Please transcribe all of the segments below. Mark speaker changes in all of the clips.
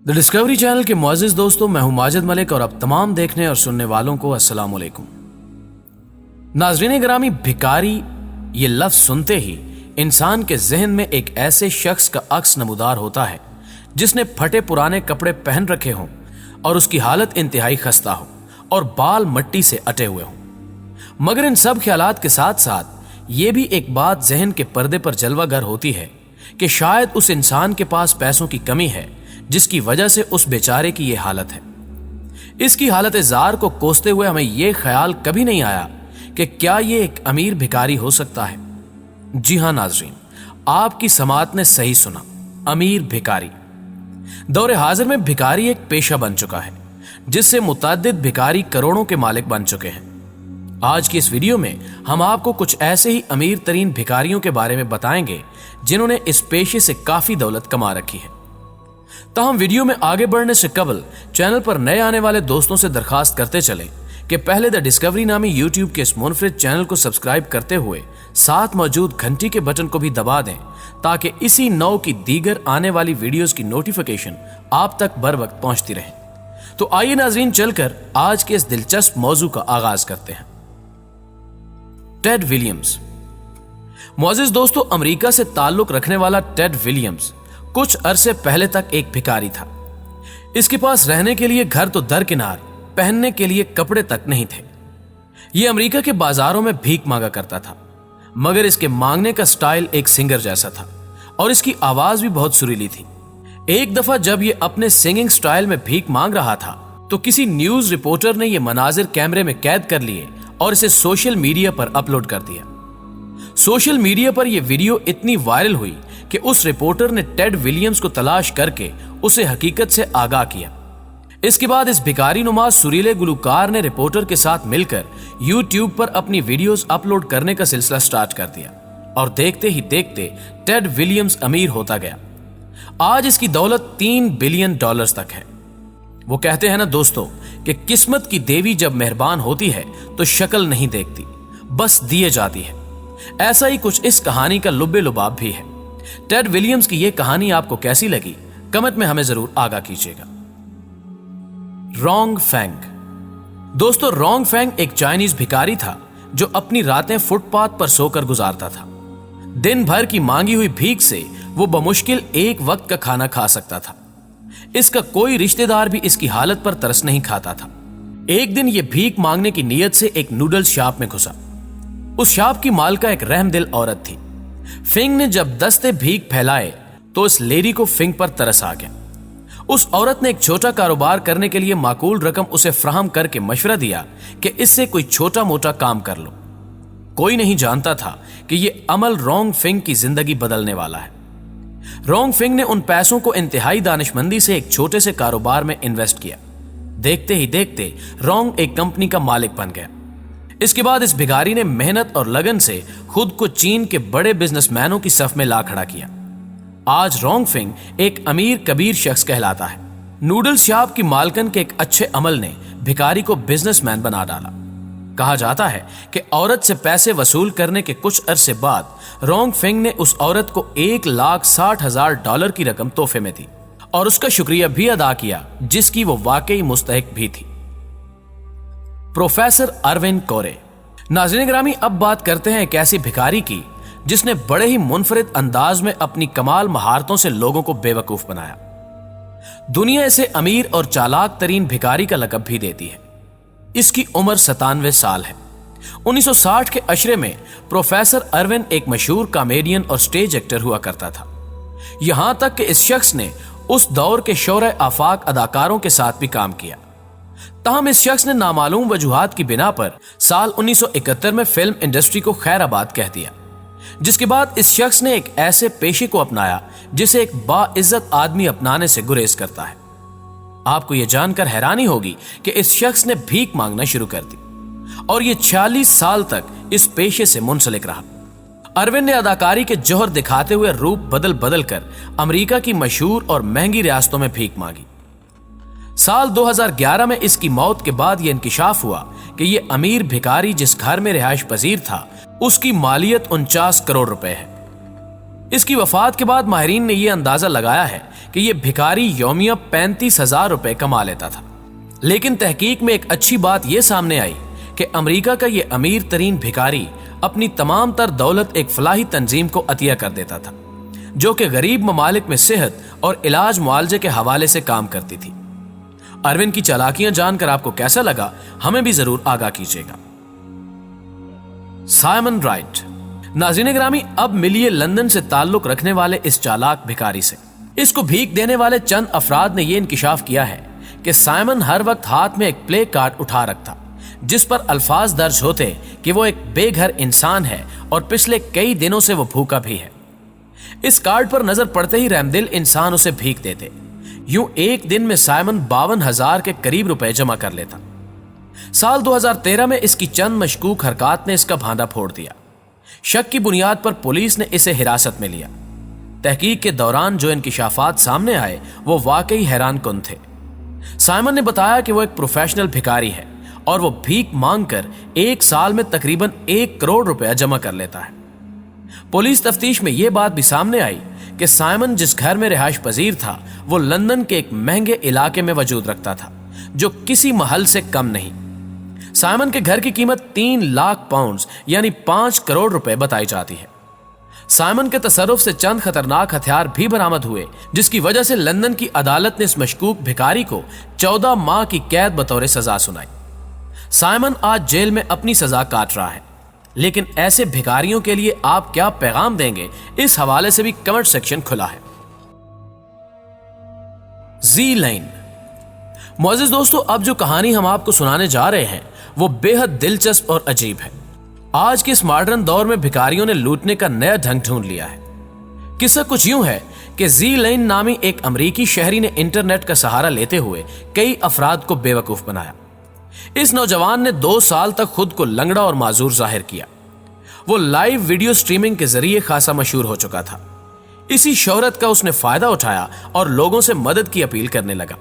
Speaker 1: The discovery channel के मुअज़्ज़िज़ दोस्तों, मैं हूं माजिद मलिक और अब तमाम देखने और सुनने वालों को अस्सलाम वालेकुम। नाज़रीन गिरामी, भिखारी ये लफ्ज़ सुनते ही इंसान के जहन में एक ऐसे शख्स का अक्स नमूदार होता है जिसने फटे पुराने कपड़े पहन रखे हों और उसकी हालत इंतहाई खस्ता हो और बाल मिट्टी से अटे हुए हों। मगर इन सब ख्यालात के साथ साथ ये भी एक बात जहन के पर्दे पर जलवागर होती है कि शायद उस इंसान के पास पैसों की कमी है जिसकी वजह से उस बेचारे की ये हालत है। इसकी हालत ज़ार को कोसते हुए हमें यह ख्याल कभी नहीं आया कि क्या ये एक अमीर भिखारी हो सकता है। जी हां नाज़रीन, आपकी समात ने सही सुना, अमीर भिखारी। दौरे हाजिर में भिखारी एक पेशा बन चुका है जिससे मुतअद्दिद भिखारी करोड़ों के मालिक बन चुके हैं। आज की इस वीडियो में हम आपको कुछ ऐसे ही अमीर तरीन भिखारियों के बारे में बताएंगे जिन्होंने इस पेशे से काफी दौलत कमा रखी है। ताहम वीडियो में आगे बढ़ने से कबल चैनल पर नए आने वाले दोस्तों से दरखास्त करते चले कि पहले द डिस्कवरी नामी यूट्यूब के इस मुनफरिद चैनल को सब्सक्राइब करते हुए साथ मौजूद घंटी के बटन को भी दबा दें ताकि इसी नौ की दीगर आने वाली वीडियोस की नोटिफिकेशन आप तक बर वक्त पहुंचती रहे। तो आइए नाजरीन, चलकर आज के इस दिलचस्प मौजू का आगाज करते हैं। Ted Williams. मुअज़्ज़िज़ दोस्तों, अमेरिका से ताल्लुक रखने वाला टेड विलियम्स कुछ अरसे पहले तक एक भिखारी था। इसके पास रहने के लिए घर तो दरकिनार, पहनने के लिए कपड़े तक नहीं थे। यह अमेरिका के बाजारों में भीख मांगा करता था, मगर इसके मांगने का स्टाइल एक सिंगर जैसा था और इसकी आवाज भी बहुत सुरीली थी। एक दफा जब यह अपने सिंगिंग स्टाइल में भीख मांग रहा था तो किसी न्यूज रिपोर्टर ने यह मनाजिर कैमरे में कैद कर लिए और इसे सोशल मीडिया पर अपलोड कर दिया। सोशल मीडिया पर यह वीडियो इतनी वायरल हुई कि उस रिपोर्टर ने टेड विलियम्स को तलाश करके उसे हकीकत से आगाह किया। इसके बाद इस भिखारी नुमा सुरीले गुलकार ने रिपोर्टर के साथ मिलकर यूट्यूब पर अपनी वीडियोस अपलोड करने का सिलसिला स्टार्ट कर दिया और देखते ही देखते टेड विलियम्स अमीर होता गया। आज इसकी दौलत $3 बिलियन तक है। वो कहते हैं ना दोस्तों कि किस्मत की देवी जब मेहरबान होती है तो शक्ल नहीं देखती, बस दिए जाती है। ऐसा ही कुछ इस कहानी का लुब्बे लुबाब भी है। टेड विलियम्स की यह कहानी आपको कैसी लगी, कमेंट में हमें जरूर आगाह कीजिएगा। रोंग फेंग। दोस्तों, रोंग फेंग एक चाइनीज भिखारी था जो अपनी रातें फुटपाथ पर सोकर गुजारता था। दिन भर की मांगी हुई भीख से वो बमुश्किल एक वक्त का खाना खा सकता था। इसका कोई रिश्तेदार भी इसकी हालत पर तरस नहीं खाता था। एक दिन ये भीख मांगने की नीयत से एक नूडल्स शॉप में घुसा। उस शॉप की मालिका एक रहमदिल औरत थी। फिंग ने जब दस्ते भीख फैलाए तो इस लेडी को फिंग पर तरस आ गया। उस औरत ने एक छोटा कारोबार करने के लिए माकूल रकम उसे फराहम करके मशवरा दिया कि इससे कोई छोटा मोटा काम कर लो। कोई नहीं जानता था कि यह अमल रोंग फिंग की जिंदगी बदलने वाला है। रोंग फिंग ने उन पैसों को इंतहाई दानिशमंदी से एक छोटे से कारोबार में इन्वेस्ट किया। देखते ही देखते रोंग एक कंपनी का मालिक बन गया। इसके बाद इस भिखारी ने मेहनत और लगन से खुद को चीन के बड़े बिजनेसमैनों की सफ में ला खड़ा किया। आज रोंग फिंग एक अमीर कबीर शख्स कहलाता है। नूडल्स शॉप की मालकन के एक अच्छे अमल ने भिखारी को बिजनेसमैन बना डाला। कहा जाता है कि औरत से पैसे वसूल करने के कुछ अरसे बाद रोंग फिंग ने उस औरत को $1,60,000 की रकम तोहफे में दी और उसका शुक्रिया भी अदा किया जिसकी वो वाकई मुस्तहिक भी थी। प्रोफेसर अरविंद कोरे। नाज़रीन गिरामी, अब बात करते हैं एक ऐसी भिखारी की जिसने बड़े ही मुनफरिद अंदाज में अपनी कमाल महारतों से लोगों को बेवकूफ बनाया। दुनिया इसे अमीर और चालाक तरीन भिखारी का लक़ब भी देती है। इसकी उम्र 97 साल है। 1960 के अशरे में प्रोफेसर अरविंद एक मशहूर कॉमेडियन और स्टेज एक्टर हुआ करता था। यहां तक कि इस शख्स ने उस दौर के शोहरे आफाक अदाकारों के साथ भी काम किया। ताहम इस शख्स ने नामालूम वजूहात की बिना पर साल 1971 में फिल्म इंडस्ट्री को खैराबाद कह दिया, जिसके बाद इस शख्स ने एक ऐसे पेशे को अपनाया जिसे एक बाइज्जत आदमी अपनाने से गुरेज करता है। आपको यह जानकर हैरानी होगी कि इस शख्स ने भीख मांगना शुरू कर दी और यह 46 साल तक इस पेशे से मुंसलिक रहा। अरविंद ने अदाकारी के जौहर दिखाते हुए रूप बदल बदल कर अमेरिका की मशहूर और महंगी रियासतों में भीख मांगी। साल 2011 में इसकी मौत के बाद यह इंकिशाफ हुआ कि यह अमीर भिखारी जिस घर में रिहाइश पजीर था उसकी मालियत 49 करोड़ रुपए है। इसकी वफात के बाद माहिरीन ने यह अंदाजा लगाया है कि यह भिखारी यौमिया 35,000 रुपए कमा लेता था। लेकिन तहकीक में एक अच्छी बात यह सामने आई कि अमेरिका का यह अमीर तरीन भिखारी अपनी तमाम तर दौलत एक फलाही तंजीम को अतिया कर देता था, जो कि गरीब ममालिक में सेहत और इलाज मुआवजे के हवाले से काम करती थी। अरविंद की चालाकियां जानकर आपको कैसा लगा, हमें भी जरूर आगाह कीजिएगा। Simon right. नाज़रीन ग्रामी, अब मिलिए लंदन से ताल्लुक रखने वाले इस चालाक भिखारी से। इसको भीख देने वाले चंद अफराद ने यह इंकिशाफ किया है कि साइमन हर वक्त हाथ में एक प्ले कार्ड उठा रखता, जिस पर अल्फाज दर्ज होते कि वो एक बेघर इंसान है और पिछले कई दिनों से वो भूखा भी है। इस कार्ड पर नजर पड़ते ही रहमदिल इंसान उसे भीख देते। यूं एक दिन में साइमन 52,000 के करीब रुपए जमा कर लेता। साल 2013 में इसकी चंद मशकूक हरकत ने इसका भांडा फोड़ दिया। शक की बुनियाद पर पुलिस ने इसे हिरासत में लिया। तहकीक के दौरान जो इंकिशाफात सामने आए वो वाकई हैरान कुन थे। साइमन ने बताया कि वो एक प्रोफेशनल भिखारी है और वो भीख मांगकर एक साल में तकरीबन 1 करोड़ रुपया जमा कर लेता है। पुलिस तफ्तीश में यह बात भी सामने आई कि साइमन जिस घर में रिहाइश पजीर था वो लंदन के एक महंगे इलाके में वजूद रखता था, जो किसी महल से कम नहीं। साइमन के घर की कीमत 3 लाख पाउंड यानी 5 करोड़ रुपए बताई जाती है। साइमन के तसर्रुफ से चंद खतरनाक हथियार भी बरामद हुए, जिसकी वजह से लंदन की अदालत ने इस मशकूक भिखारी को 14 माह की कैद बतौर सजा सुनाई। साइमन आज जेल में अपनी सजा काट रहा है, लेकिन ऐसे भिखारियों के लिए आप क्या पैगाम देंगे, इस हवाले से भी कमेंट सेक्शन खुला है। जी लाइन। मोअज़्ज़िज़ दोस्तों, अब जो कहानी हम आपको सुनाने जा रहे हैं वो बेहद दिलचस्प और अजीब है। आज के इस मॉडर्न दौर में भिखारियों ने लूटने का नया ढंग ढूंढ लिया है। किस्सा कुछ यूं है कि जी लाइन नामी एक अमरीकी शहरी ने इंटरनेट का सहारा लेते हुए कई अफराद को बेवकूफ बनाया। इस नौजवान ने 2 साल तक खुद को लंगड़ा और माजूर जाहिर किया। वो लाइव वीडियो स्ट्रीमिंग के जरिए खासा मशहूर हो चुका था। इसी शोहरत का उसने फायदा उठाया और लोगों से मदद की अपील करने लगा।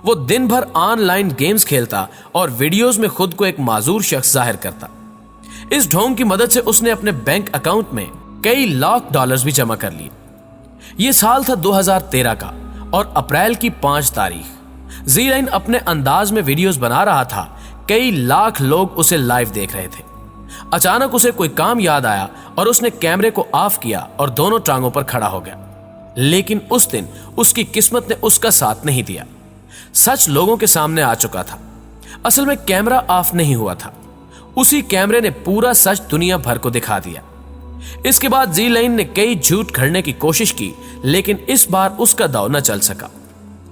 Speaker 1: वो दिन भर ऑनलाइन गेम्स खेलता और वीडियोस में खुद को एक माजूर शख्स जाहिर करता। इस ढोंग की मदद से उसने अपने बैंक अकाउंट में कई लाख डॉलर्स भी जमा कर लिए। यह साल था 2013 का और अप्रैल की 5 तारीख। जी लाइन अपने अंदाज में वीडियोस बना रहा था। कई लाख लोग उसे लाइव देख रहे थे। अचानक उसे कोई काम याद आया और उसने कैमरे को ऑफ किया और दोनों टांगों पर खड़ा हो गया। लेकिन उस दिन उसकी किस्मत ने उसका साथ नहीं दिया। सच लोगों के सामने आ चुका था। असल में कैमरा ऑफ नहीं हुआ था। उसी कैमरे ने पूरा सच दुनिया भर को दिखा दिया। इसके बाद जी लाइन ने कई झूठ घड़ने की कोशिश की, लेकिन इस बार उसका दांव न चल सका।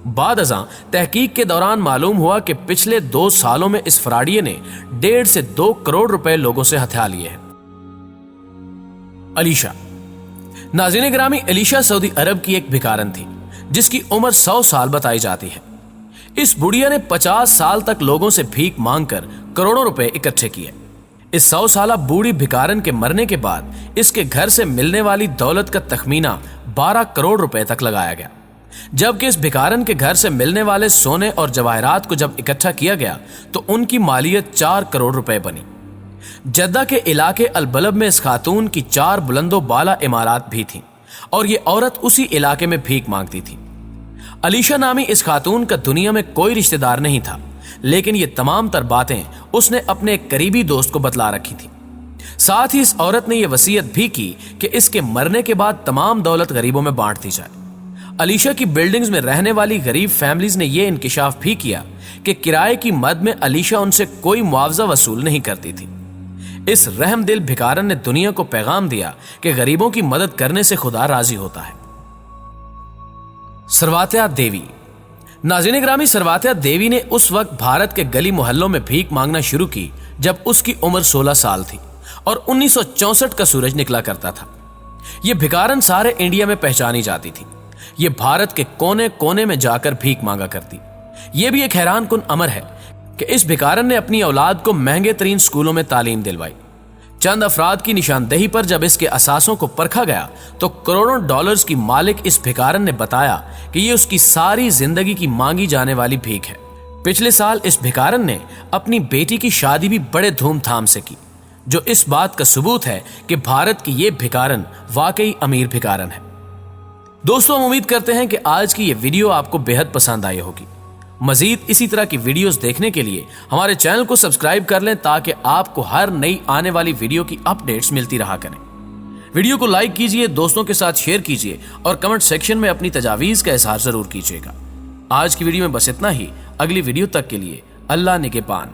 Speaker 1: बाद अज़ां तहकीक के दौरान मालूम हुआ कि पिछले 2 सालों में इस फराडिये ने 1.5 से 2 करोड़ रुपए लोगों से हथिया लिए हैं। अलीशा। नाज़रीन ग्रामी, अलीशा सऊदी अरब की एक भिखारन थी जिसकी उम्र 100 साल बताई जाती है। इस बुढ़िया ने 50 साल तक लोगों से भीख मांगकर करोड़ों रुपए इकट्ठे किए। इस 100 साला बूढ़ी भिखारन के मरने के बाद इसके घर से मिलने वाली दौलत का तखमीना 12 करोड़ रुपए तक लगाया गया, जबकि इस भिखारन के घर से मिलने वाले सोने और जवाहरात को जब इकट्ठा किया गया तो उनकी मालियत 4 करोड़ रुपए बनी। जद्दा के इलाके अलबलब में इस खातून की 4 बुलंदो बाला इमारत भी थीं और ये औरत उसी इलाके में भीख मांगती थी। अलीशा नामी इस खातून का दुनिया में कोई रिश्तेदार नहीं था, लेकिन ये तमाम तर बातें उसने अपने एक करीबी दोस्त को बतला रखी थी। साथ ही इस औरत ने यह वसीयत भी की कि इसके मरने के बाद तमाम दौलत गरीबों में बांट दी जाए। अलीशा की बिल्डिंग्स में रहने वाली गरीब फैमिलीज ने यह इंकिशाफ भी किया कि किराए की मद में अलीशा उनसे कोई मुआवजा वसूल नहीं करती थी। इस रहमदिल भिखारन ने दुनिया को पैगाम दिया कि गरीबों की मदद करने से खुदा राजी होता है। सरवात्या देवी। नाज़रीन ग्रामी, सरवात्या देवी ने उस वक्त भारत के गली मोहल्लों में भीख मांगना शुरू की जब उसकी उम्र 16 साल थी और 1964 का सूरज निकला करता था। यह भिखारन सारे इंडिया में पहचानी जाती थी। ये भारत के कोने कोने में जाकर भीख मांगा करती। यह भी एक हैरान कुन अमर है कि इस भिखारन ने अपनी औलाद को महंगे तरीन स्कूलों में तालीम दिलवाई। चंद अफराद की निशानदेही पर जब इसके असासों को परखा गया तो करोड़ों डॉलर्स की मालिक इस भिखारन ने बताया कि ये उसकी सारी जिंदगी की मांगी जाने वाली भीख है। पिछले साल इस भिखारन ने अपनी बेटी की शादी भी बड़े धूमधाम से की। جو اس بات کا ثبوت ہے کہ بھارت کی یہ بھکارن واقعی امیر بھکارن ہے۔ دوستوں، ہم امید کرتے ہیں کہ آج کی یہ ویڈیو آپ کو بہت پسند آئی ہوگی۔ مزید اسی طرح کی ویڈیوز دیکھنے کے لیے ہمارے چینل کو سبسکرائب کر لیں تاکہ آپ کو ہر نئی آنے والی ویڈیو کی اپڈیٹس ملتی رہا کریں۔ ویڈیو کو لائک کیجئے، دوستوں کے ساتھ شیئر کیجئے اور کمنٹ سیکشن میں اپنی تجاویز کا اظہار ضرور کیجئے گا۔ آج کی ویڈیو میں بس اتنا ہی۔ اگلی ویڈیو تک کے لیے اللہ نگہبان۔